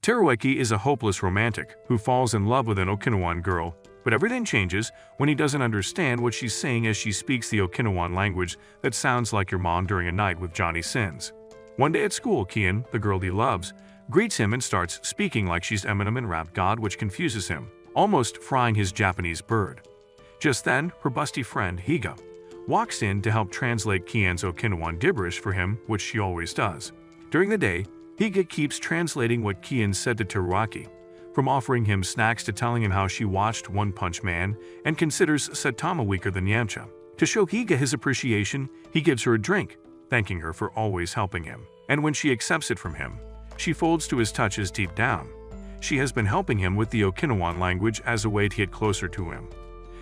Teruaki is a hopeless romantic who falls in love with an Okinawan girl, but everything changes when he doesn't understand what she's saying as she speaks the Okinawan language that sounds like your mom during a night with Johnny Sins. One day at school, Kian, the girl he loves, greets him and starts speaking like she's Eminem in rap god, which confuses him, almost frying his Japanese bird. Just then, her busty friend, Higa, walks in to help translate Kian's Okinawan gibberish for him, which she always does. During the day, Higa keeps translating what Kian said to Teruaki, from offering him snacks to telling him how she watched One Punch Man and considers Saitama weaker than Yamcha. To show Higa his appreciation, he gives her a drink, thanking her for always helping him. And when she accepts it from him, she folds to his touches deep down. She has been helping him with the Okinawan language as a way to get closer to him.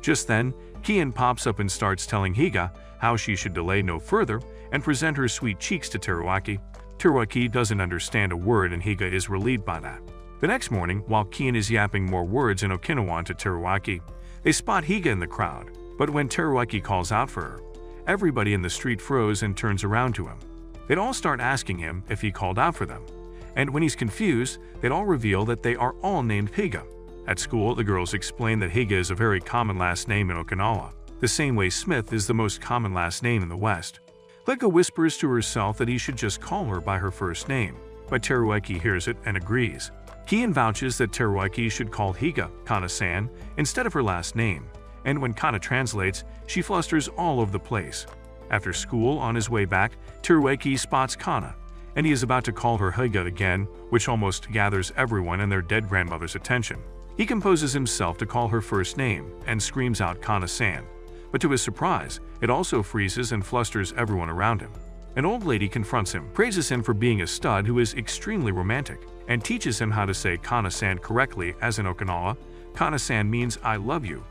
Just then, Kian pops up and starts telling Higa how she should delay no further and present her sweet cheeks to Teruaki. Teruaki doesn't understand a word and Higa is relieved by that. The next morning, while Kian is yapping more words in Okinawan to Teruaki, they spot Higa in the crowd. But when Teruaki calls out for her, everybody in the street froze and turns around to him. They'd all start asking him if he called out for them. And when he's confused, they'd all reveal that they are all named Higa. At school, the girls explain that Higa is a very common last name in Okinawa, the same way Smith is the most common last name in the West. Lega whispers to herself that he should just call her by her first name, but Teruaki hears it and agrees. Kian vouches that Teruaki should call Higa Kana-san instead of her last name, and when Kana translates, she flusters all over the place. After school, on his way back, Teruaki spots Kana, and he is about to call her Higa again, which almost gathers everyone and their dead grandmother's attention. He composes himself to call her first name and screams out Kana-san, but to his surprise, it also freezes and flusters everyone around him. An old lady confronts him, praises him for being a stud who is extremely romantic, and teaches him how to say Kana-san correctly, as in Okinawa, Kana-san means I love you,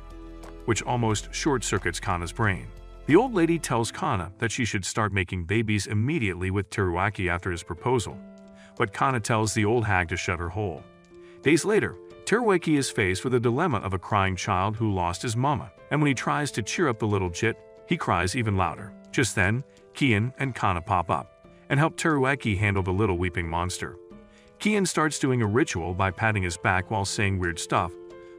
which almost short-circuits Kana's brain. The old lady tells Kana that she should start making babies immediately with Teruaki after his proposal, but Kana tells the old hag to shut her hole. Days later, Teruaki is faced with a dilemma of a crying child who lost his mama, and when he tries to cheer up the little jit, he cries even louder. Just then, Kian and Kana pop up and help Teruaki handle the little weeping monster. Kian starts doing a ritual by patting his back while saying weird stuff,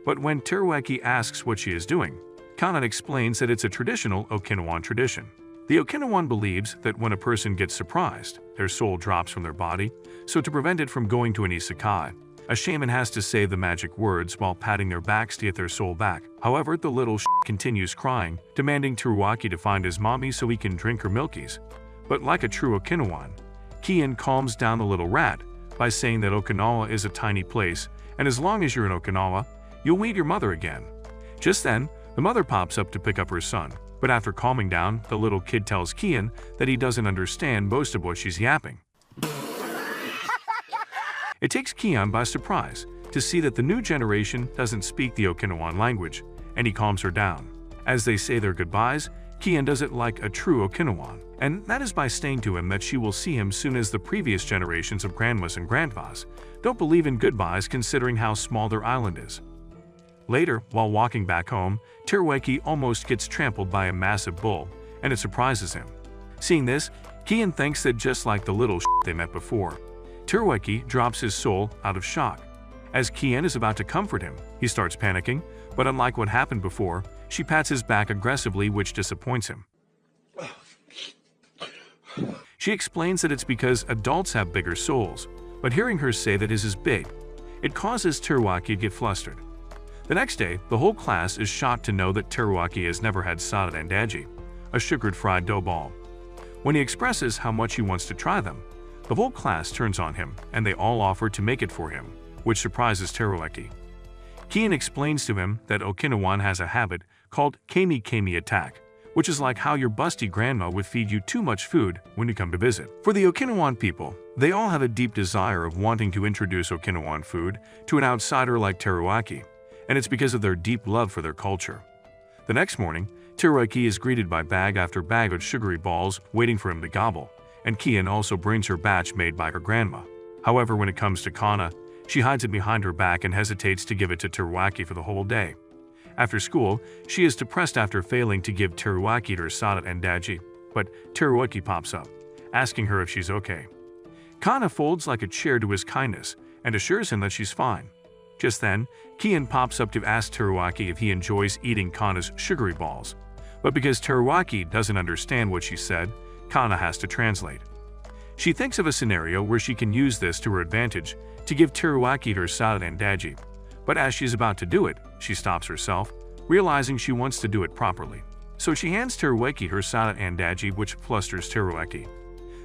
but when Teruaki asks what she is doing, Kana explains that it's a traditional Okinawan tradition. The Okinawan believes that when a person gets surprised, their soul drops from their body, so to prevent it from going to an isekai, a shaman has to say the magic words while patting their backs to get their soul back. However, the little continues crying, demanding Teruaki to find his mommy so he can drink her milkies. But like a true Okinawan, Kian calms down the little rat by saying that Okinawa is a tiny place, and as long as you're in Okinawa, you'll meet your mother again. Just then, the mother pops up to pick up her son, but after calming down, the little kid tells Kian that he doesn't understand most of what she's yapping. It takes Kian by surprise to see that the new generation doesn't speak the Okinawan language, and he calms her down. As they say their goodbyes, Kian does it like a true Okinawan, and that is by saying to him that she will see him soon, as the previous generations of grandmas and grandpas don't believe in goodbyes considering how small their island is. Later, while walking back home, Teruaki almost gets trampled by a massive bull, and it surprises him. Seeing this, Kian thinks that just like the little they met before, Teruaki drops his soul out of shock. As Kian is about to comfort him, he starts panicking, but unlike what happened before, she pats his back aggressively, which disappoints him. She explains that it's because adults have bigger souls, but hearing her say that his is big, it causes Teruaki to get flustered. The next day, the whole class is shocked to know that Teruaki has never had sada and daji, a sugared fried dough ball. When he expresses how much he wants to try them, the whole class turns on him, and they all offer to make it for him, which surprises Teruaki. Kian explains to him that Okinawan has a habit called kami-kami attack, which is like how your busty grandma would feed you too much food when you come to visit. For the Okinawan people, they all have a deep desire of wanting to introduce Okinawan food to an outsider like Teruaki, and it's because of their deep love for their culture. The next morning, Teruaki is greeted by bag after bag of sugary balls waiting for him to gobble, and Kian also brings her batch made by her grandma. However, when it comes to Kana, she hides it behind her back and hesitates to give it to Teruaki for the whole day. After school, she is depressed after failing to give Teruaki her sada and daji, but Teruaki pops up, asking her if she's okay. Kana folds like a chair to his kindness and assures him that she's fine. Just then, Kian pops up to ask Teruaki if he enjoys eating Kana's sugary balls. But because Teruaki doesn't understand what she said, Kana has to translate. She thinks of a scenario where she can use this to her advantage to give Teruaki her salad and daiji. But as she's about to do it, she stops herself, realizing she wants to do it properly. So she hands Teruaki her salad and daiji, which flusters Teruaki.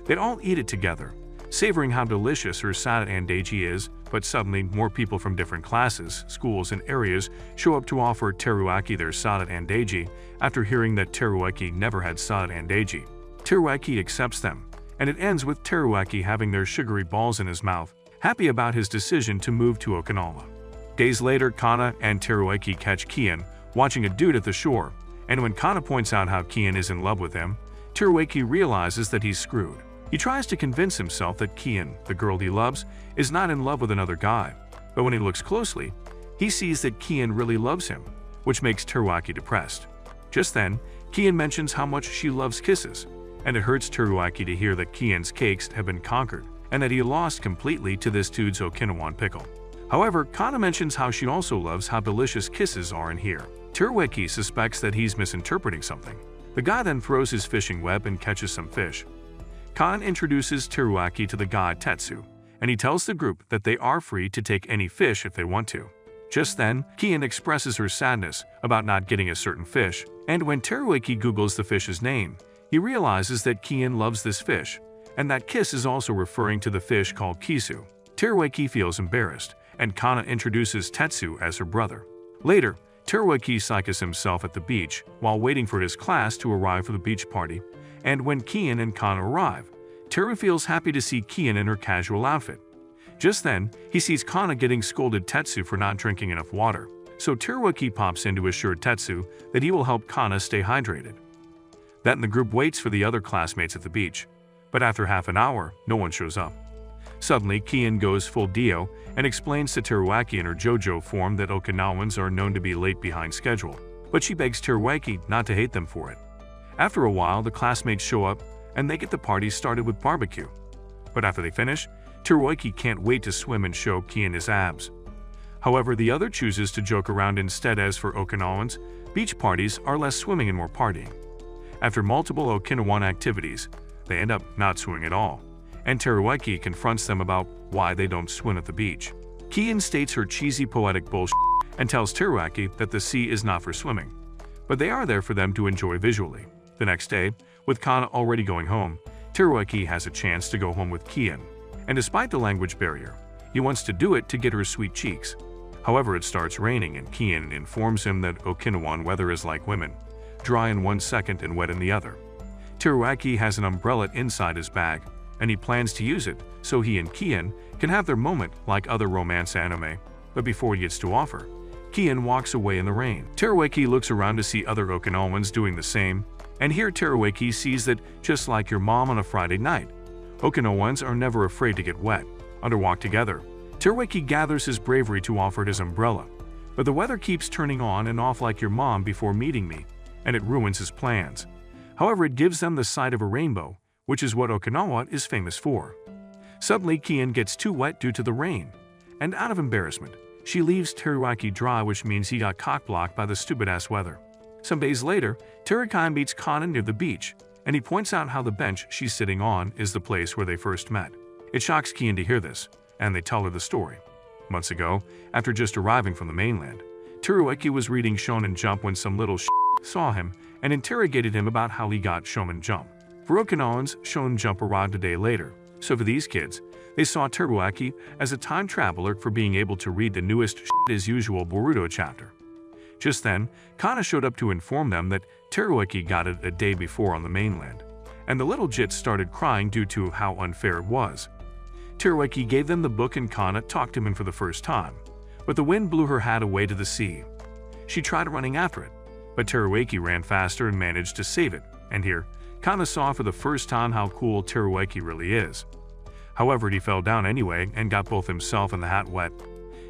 They all eat it together, savoring how delicious her salad and daiji is, but suddenly more people from different classes, schools, and areas show up to offer Teruaki their salad and daiji after hearing that Teruaki never had salad and daiji. Teruaki accepts them, and it ends with Teruaki having their sugary balls in his mouth, happy about his decision to move to Okinawa. Days later, Kana and Teruaki catch Kian watching a dude at the shore, and when Kana points out how Kian is in love with him, Teruaki realizes that he's screwed. He tries to convince himself that Kian, the girl he loves, is not in love with another guy, but when he looks closely, he sees that Kian really loves him, which makes Teruaki depressed. Just then, Kian mentions how much she loves kisses, and it hurts Teruaki to hear that Kian's cakes have been conquered and that he lost completely to this dude's Okinawan pickle. However, Kana mentions how she also loves how delicious kisses are in here. Teruaki suspects that he's misinterpreting something. The guy then throws his fishing web and catches some fish. Kana introduces Teruaki to the guy Tetsu, and he tells the group that they are free to take any fish if they want to. Just then, Kian expresses her sadness about not getting a certain fish, and when Teruaki Googles the fish's name, he realizes that Kian loves this fish, and that kiss is also referring to the fish called kisu. Teruaki feels embarrassed, and Kana introduces Tetsu as her brother. Later, Teruaki psyches himself at the beach while waiting for his class to arrive for the beach party, and when Kian and Kana arrive, Teru feels happy to see Kian in her casual outfit. Just then, he sees Kana getting scolded Tetsu for not drinking enough water, so Teruaki pops in to assure Tetsu that he will help Kana stay hydrated. Then the group waits for the other classmates at the beach, but after half an hour, no one shows up. Suddenly, Kian goes full Dio and explains to Teruaki in her JoJo form that Okinawans are known to be late behind schedule, but she begs Teruaki not to hate them for it. After a while, the classmates show up and they get the party started with barbecue. But after they finish, Teruaki can't wait to swim and show Kian his abs. However, the other chooses to joke around instead, as for Okinawans, beach parties are less swimming and more partying. After multiple Okinawan activities, they end up not swimming at all, and Teruaki confronts them about why they don't swim at the beach. Kian states her cheesy poetic bullshit and tells Teruaki that the sea is not for swimming, but they are there for them to enjoy visually. The next day, with Kana already going home, Teruaki has a chance to go home with Kian, and despite the language barrier, he wants to do it to get her sweet cheeks. However, it starts raining and Kian informs him that Okinawan weather is like women, dry in 1 second and wet in the other. Teruaki has an umbrella inside his bag, and he plans to use it so he and Kian can have their moment like other romance anime, but before he gets to offer, Kian walks away in the rain. Teruaki looks around to see other Okinawans doing the same, and here Teruaki sees that just like your mom on a Friday night, Okinawans are never afraid to get wet. Under walk together, Teruaki gathers his bravery to offer his umbrella, but the weather keeps turning on and off like your mom before meeting me, and it ruins his plans. However, it gives them the sight of a rainbow, which is what Okinawa is famous for. Suddenly, Kian gets too wet due to the rain, and out of embarrassment, she leaves Teruaki dry, which means he got cock-blocked by the stupid-ass weather. Some days later, Teruaki meets Kana near the beach, and he points out how the bench she's sitting on is the place where they first met. It shocks Kian to hear this, and they tell her the story. Months ago, after just arriving from the mainland, Teruaki was reading Shonen Jump when some little saw him and interrogated him about how he got Shonen Jump. For Okinawans, Shonen Jump arrived a day later, so for these kids, they saw Teruaki as a time traveler for being able to read the newest as usual Boruto chapter. Just then, Kana showed up to inform them that Teruaki got it a day before on the mainland, and the little jits started crying due to how unfair it was. Teruaki gave them the book and Kana talked to him for the first time, but the wind blew her hat away to the sea. She tried running after it, but Teruaki ran faster and managed to save it, and here, Kana saw for the first time how cool Teruaki really is. However, he fell down anyway and got both himself and the hat wet.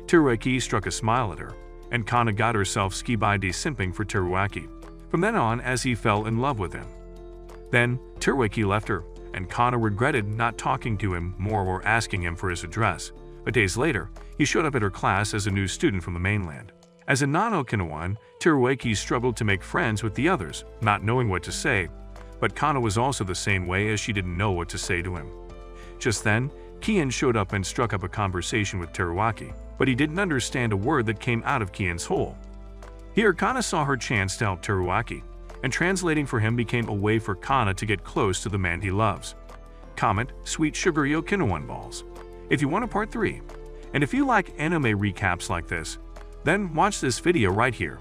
Teruaki struck a smile at her, and Kana got herself ski-by simping for Teruaki from then on as he fell in love with him. Then, Teruaki left her, and Kana regretted not talking to him more or asking him for his address, but days later, he showed up at her class as a new student from the mainland. As a non-Okinawan, Teruaki struggled to make friends with the others, not knowing what to say, but Kana was also the same way as she didn't know what to say to him. Just then, Kian showed up and struck up a conversation with Teruaki, but he didn't understand a word that came out of Kian's hole. Here, Kana saw her chance to help Teruaki, and translating for him became a way for Kana to get close to the man he loves. Comment, sweet sugary Okinawan balls, if you want a part 3. And if you like anime recaps like this, then watch this video right here.